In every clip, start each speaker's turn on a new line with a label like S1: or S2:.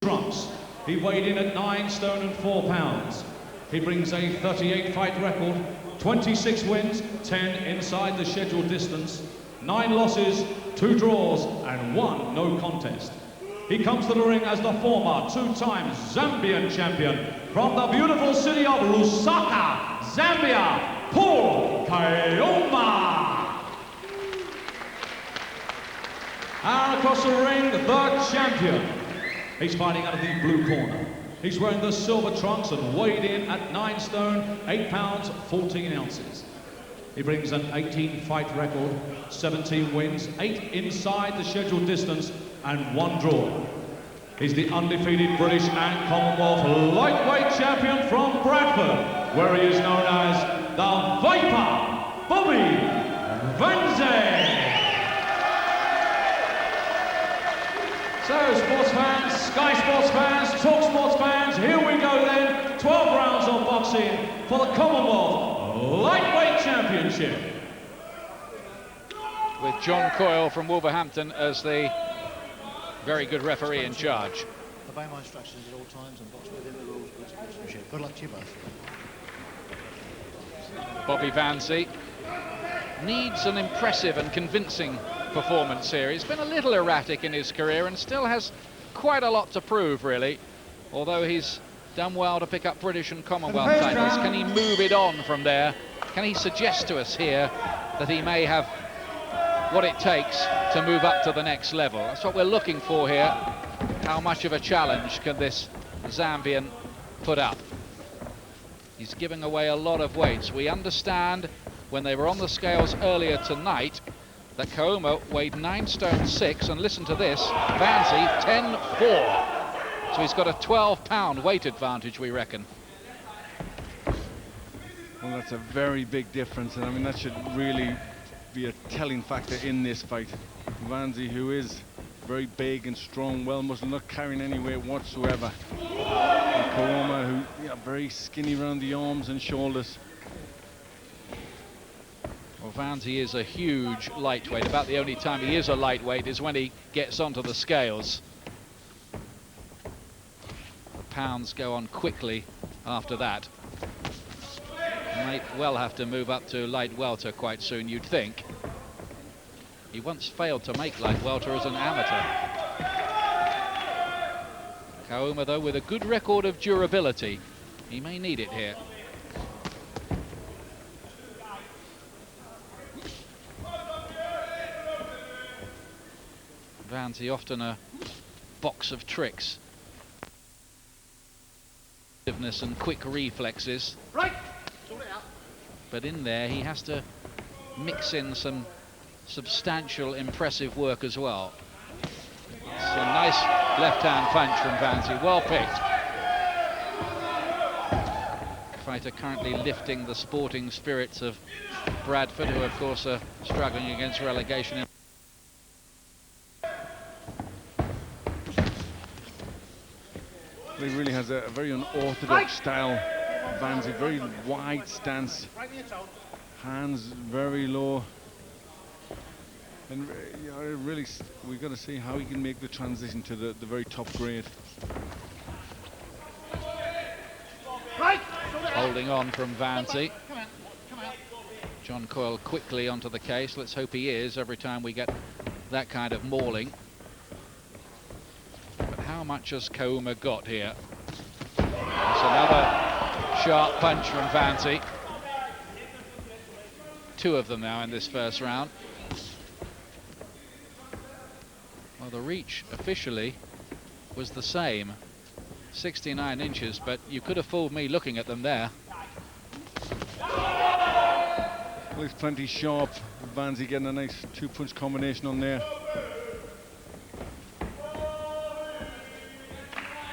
S1: trunks. He weighed in at 9 stone and 4 pounds. He brings a 38 fight record, 26 wins, 10 inside the scheduled distance, 9 losses, 2 draws and 1 no contest. He comes to the ring as the former 2-time Zambian champion from the beautiful city of Lusaka, Zambia, Paul Kaoma. And across the ring, the champion. He's fighting out of the blue corner. He's wearing the silver trunks and weighed in at 9 stone, 8 pounds, 14 ounces. He brings an 18 fight record, 17 wins, 8 inside the scheduled distance and 1 draw. He's the undefeated British and Commonwealth lightweight champion from Bradford, where he is known as the Viper, Bobby Vanzi. So, sports fans, Sky Sports fans, Talk Sports fans, here we go then. 12 rounds of boxing for the Commonwealth Lightweight Championship.
S2: With John Coyle from Wolverhampton as the very good referee in charge.
S3: Obey my instructions at all times and box within the rules. Good luck to you both.
S2: Bobby Vanzi needs an impressive and convincing performance here. He's been a little erratic in his career and still has quite a lot to prove, really. Although he's done well to pick up British and Commonwealth titles. Can he move it on from there? Can he suggest to us here that he may have what it takes to move up to the next level? That's what we're looking for here. How much of a challenge can this Zambian put up? He's giving away a lot of weights. We understand when they were on the scales earlier tonight that Kaoma weighed 9 stone 6, and listen to this, Vanzi 10-4. So he's got a 12-pound weight advantage, we reckon.
S4: Well, that's a very big difference, and I mean that should really be a telling factor in this fight. Vanzi, who is very big and strong, well muscled, not carrying any weight whatsoever. And Kaoma, who, yeah, very skinny around the arms and shoulders.
S2: Well, Vanzi is a huge lightweight. About the only time he is a lightweight is when he gets onto the scales. The pounds go on quickly after that. He might well have to move up to light welter quite soon, you'd think. He once failed to make light welter as an amateur. Kaoma, though, with a good record of durability, he may need it here. Vanzi often a box of tricks. And quick reflexes.
S3: Right. Sort it out.
S2: But in there he has to mix in some substantial, impressive work as well. It's a nice left-hand punch from Vanzi, well picked. Fighter currently lifting the sporting spirits of Bradford, who of course are struggling against relegation.
S4: He really has a very unorthodox style. Vanzi, very wide stance, hands very low, and you know, really we've got to see how he can make the transition to the very top grade.
S2: Holding on from Vanzi. John Coyle quickly onto the case. Let's hope he is every time we get that kind of mauling. But how much has Kaoma got here? There's another sharp punch from Vanzi. 2 of them now in this first round. Well, the reach officially was the same, 69 inches, but you could have fooled me looking at them there.
S4: Well, he's plenty sharp. Vanzi getting a nice 2-punch combination on there.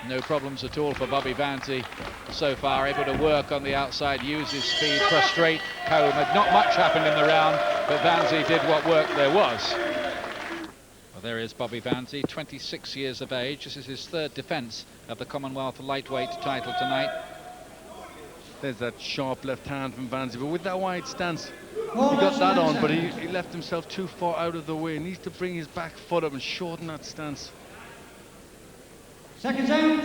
S2: No problems at all for Bobby Vanzi so far, able to work on the outside, use his speed, frustrate Kaoma. Not much happened in the round, but Vanzi did what work there was. Well, there is Bobby Vanzi, 26 years of age. This is his 3rd defence of the Commonwealth lightweight title tonight.
S4: There's that sharp left hand from Vanzi, but with that wide stance, he got that on, but he left himself too far out of the way. He needs to bring his back foot up and shorten that stance.
S5: Second round,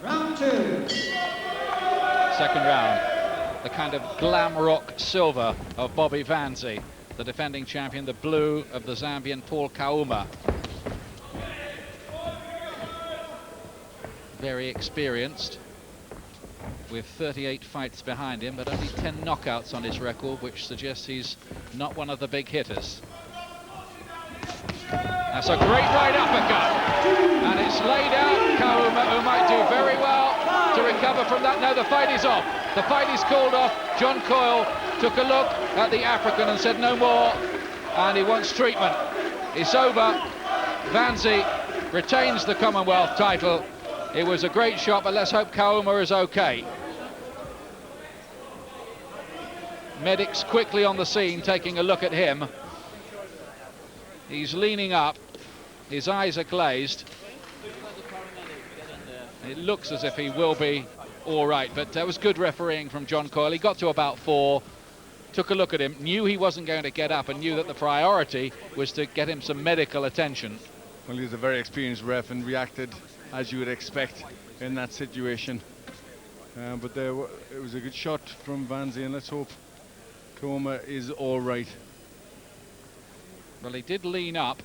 S5: round 2.
S2: Second round, the kind of glam rock silver of Bobby Vanzi, the defending champion, the blue of the Zambian Paul Kauma. Very experienced, with 38 fights behind him, but only 10 knockouts on his record, which suggests he's not one of the big hitters. That's a great right uppercut, and it's laid out. Kauma, who might do very well to recover from that. No, the fight is off. The fight is called off. John Coyle took a look at the African and said no more, and he wants treatment. It's over. Vanzi retains the Commonwealth title. It was a great shot, but let's hope Kauma is okay. Medics quickly on the scene, taking a look at him. He's leaning up. His eyes are glazed. It looks as if he will be all right, but that was good refereeing from John Coyle. He got to about 4, took a look at him, knew he wasn't going to get up, and knew that the priority was to get him some medical attention.
S4: Well, he was a very experienced ref and reacted as you would expect in that situation. But it was a good shot from Vanzi, and let's hope Kauma is all right.
S2: Well, he did lean up,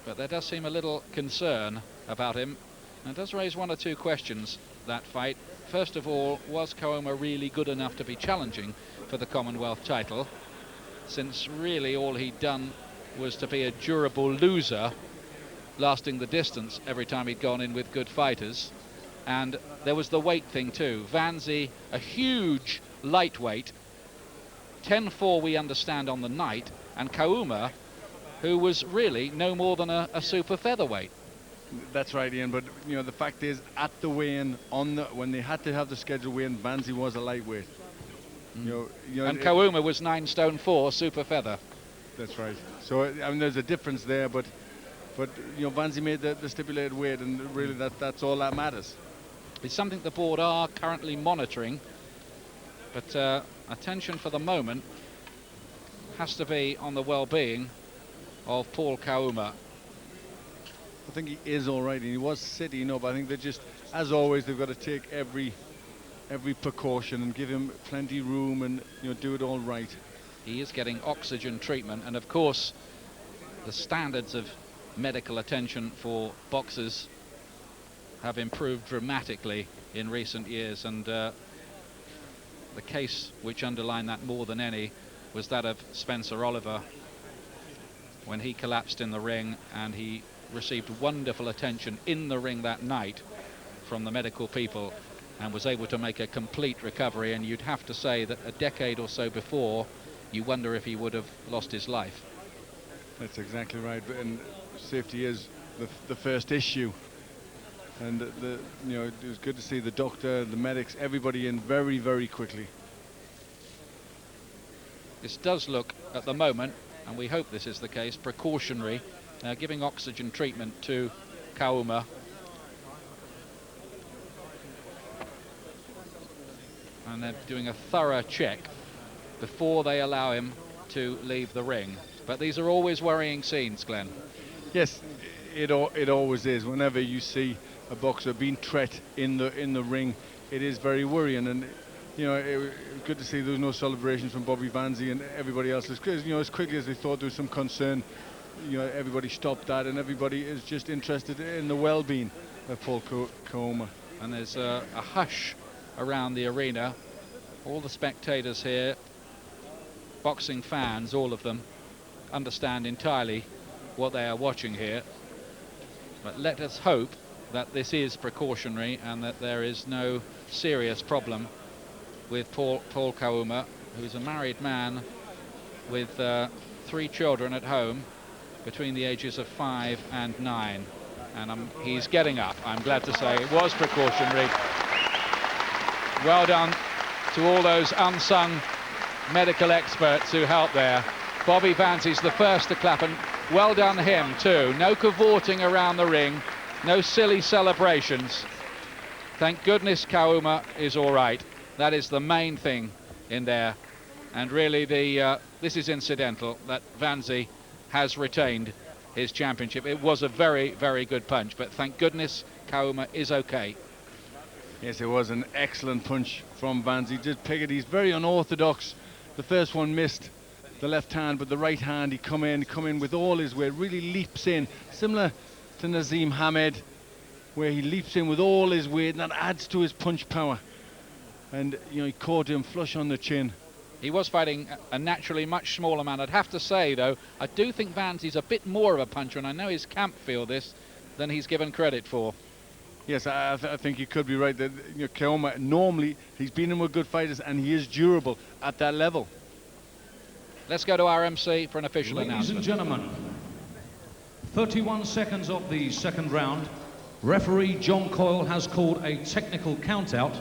S2: but there does seem a little concern about him. And it does raise one or two questions, that fight. First of all, was Kauma really good enough to be challenging for the Commonwealth title? Since really all he'd done was to be a durable loser, lasting the distance every time he'd gone in with good fighters. And there was the weight thing too. Vanzi, a huge lightweight, 10-4 we understand on the night, and Kauma, who was really no more than a super featherweight.
S4: That's right, Ian, but you know, the fact is, at the weigh-in, when they had to have the schedule weigh-in, Vanzi was a lightweight. You know,
S2: and Kauma was 9 stone 4, super feather.
S4: That's right. So I mean, there's a difference there, but you know, Vanzi made the stipulated weight, and really that's all that matters.
S2: It's something the board are currently monitoring, but attention for the moment has to be on the well-being of Paul Kauma.
S4: I think he is all right, and he was sitting, you know, but I think they just, as always, they've got to take every precaution and give him plenty room and, you know, do it all right.
S2: He is getting oxygen treatment, and of course the standards of medical attention for boxers have improved dramatically in recent years, and the case which underlined that more than any was that of Spencer Oliver, when he collapsed in the ring, and he received wonderful attention in the ring that night from the medical people and was able to make a complete recovery. And you'd have to say that a decade or so before, you wonder if he would have lost his life.
S4: That's exactly right, and safety is the first issue. And you know, it was good to see the doctor, the medics, everybody in very, very quickly.
S2: This does look, at the moment, and we hope this is the case, precautionary, giving oxygen treatment to Kauma. And they're doing a thorough check before they allow him to leave the ring. But these are always worrying scenes, Glenn.
S4: Yes, it always is. Whenever you see a boxer being threat in the ring, it is very worrying. And you know, it was good to see there was no celebrations from Bobby Vanzi and everybody else. You know, as quickly as they thought there was some concern, you know, everybody stopped that, and everybody is just interested in the well-being of Paul Kauma.
S2: And there's a hush around the arena. All the spectators here, boxing fans, all of them, understand entirely what they are watching here. But let us hope that this is precautionary and that there is no serious problem with Paul Kauma, who's a married man with 3 children at home between the ages of 5 and 9. And he's getting up, I'm glad to say. It was precautionary. Well done to all those unsung medical experts who helped there. Bobby Vanzi's the first to clap, and well done him too. No cavorting around the ring, no silly celebrations. Thank goodness Kauma is all right. That is the main thing in there. And really this is incidental that Vanzi has retained his championship. It was a very, very good punch, but thank goodness Kauma is okay.
S4: Yes, it was an excellent punch from Vanzi. Did pick it. He's very unorthodox. The first one missed the left hand, but the right hand, he come in with all his weight, really leaps in, similar to Nazim Hamed, where he leaps in with all his weight, and that adds to his punch power. And you know, he caught him flush on the chin.
S2: He was fighting a naturally much smaller man. I'd have to say, though, I do think Vanzi's a bit more of a puncher, and I know his camp feel this, than he's given credit for.
S4: Yes, I think you could be right. That, you know, Kauma, normally he's been in with good fighters, and he is durable at that level.
S2: Let's go to our MC for an official
S1: Ladies
S2: announcement.
S1: and gentlemen, 31 seconds of the second round. Referee John Coyle has called a technical countout.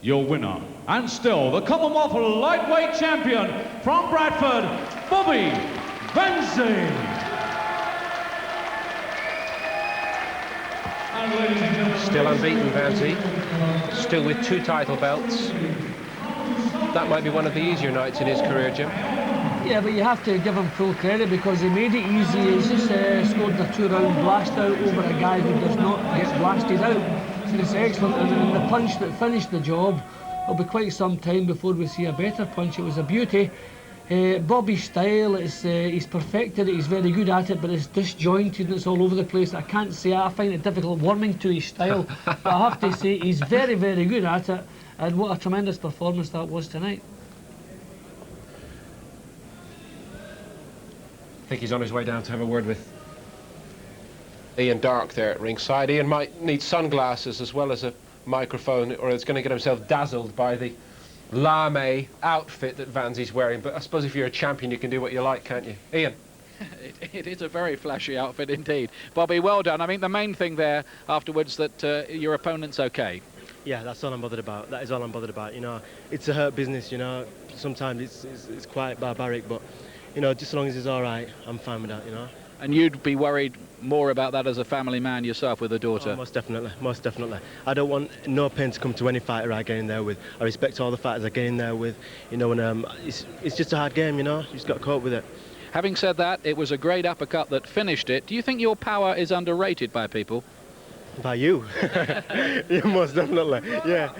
S1: Your winner, and still the Commonwealth lightweight champion from Bradford, Bobby Vanzi. And ladies and gentlemen,
S6: Still unbeaten, Vanzi. Still with 2 title belts. That might be one of the easier nights in his career, Jim.
S7: Yeah, but you have to give him full credit because he made it easy. He's just scored the 2-round blast out over a guy who does not get blasted out. So it's excellent, and the punch that finished the job, it'll be quite some time before we see a better punch. It was a beauty. Bobby's style, he's perfected it, he's very good at it, but it's disjointed and it's all over the place. I can't say, I find it difficult warming to his style, but I have to say he's very, very good at it, and what a tremendous performance that was tonight.
S6: I think he's on his way down to have a word with Ian Darke there at ringside. Ian might need sunglasses as well as a microphone, or it's going to get himself dazzled by the lame outfit that Vanzi's wearing. But I suppose if you're a champion, you can do what you like, can't you? Ian?
S2: It is a very flashy outfit indeed. Bobby, well done. I mean, the main thing there afterwards that your opponent's okay.
S8: Yeah, that's all I'm bothered about. That is all I'm bothered about. You know, it's a hurt business. You know, sometimes it's quite barbaric, but you know, just as long as he's all right, I'm fine with that. You know.
S2: And you'd be worried more about that as a family man yourself with a daughter?
S8: Oh, most definitely, most definitely. I don't want no pain to come to any fighter I get in there with. I respect all the fighters I get in there with. You know, and it's just a hard game. You know, you just got to cope with it.
S2: Having said that, it was a great uppercut that finished it. Do you think your power is underrated by people?
S8: By you? Yeah, most definitely. Yeah.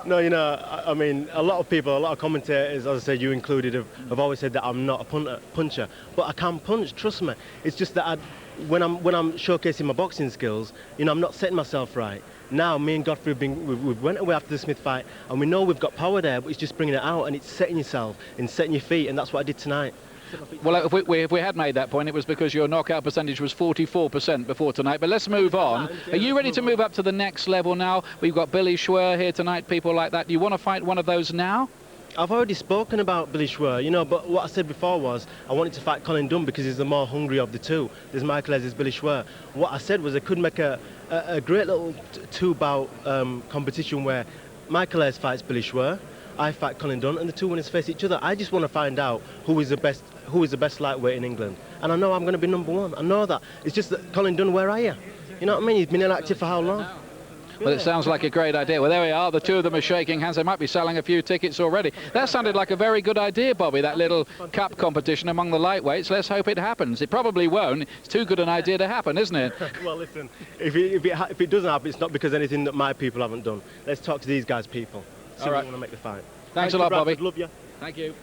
S8: No, you know, I mean, a lot of people, a lot of commentators, as I said, you included, have always said that I'm not a puncher, but I can punch. Trust me. It's just that when I'm showcasing my boxing skills, you know, I'm not setting myself right. Now, me and Godfrey we went away after the Smith fight, and we know we've got power there, but it's just bringing it out, and it's setting yourself and setting your feet, and that's what I did tonight.
S2: Well, if we had made that point, it was because your knockout percentage was 44% before tonight. But let's move on. Are you ready to move up to the next level now? We've got Billy Schwer here tonight, people like that. Do you want to fight one of those now?
S8: I've already spoken about Billy Schwer, you know, but what I said before was I wanted to fight Colin Dunn because he's the more hungry of the two. There's Michael Ayers, there's Billy Schwer. What I said was I could make a great little two-bout competition where Michael Ayers fights Billy Schwer, I fight Colin Dunn, and the two winners face each other. I just want to find out who is the best lightweight in England. And I know I'm going to be #1. I know that. It's just that, Colin Dunn, where are you? You know what I mean? He's been inactive for how long?
S2: Well, it sounds like a great idea. Well, there we are. The two of them are shaking hands. They might be selling a few tickets already. That sounded like a very good idea, Bobby, that little cup competition among the lightweights. Let's hope it happens. It probably won't. It's too good an idea to happen, isn't it?
S8: Well, listen, if it doesn't happen, it's not because anything that my people haven't done. Let's talk to these guys' people. See
S2: All right.
S8: what they want to make the fight.
S2: Thanks a lot, Bobby.
S8: Love you.
S2: Thank you.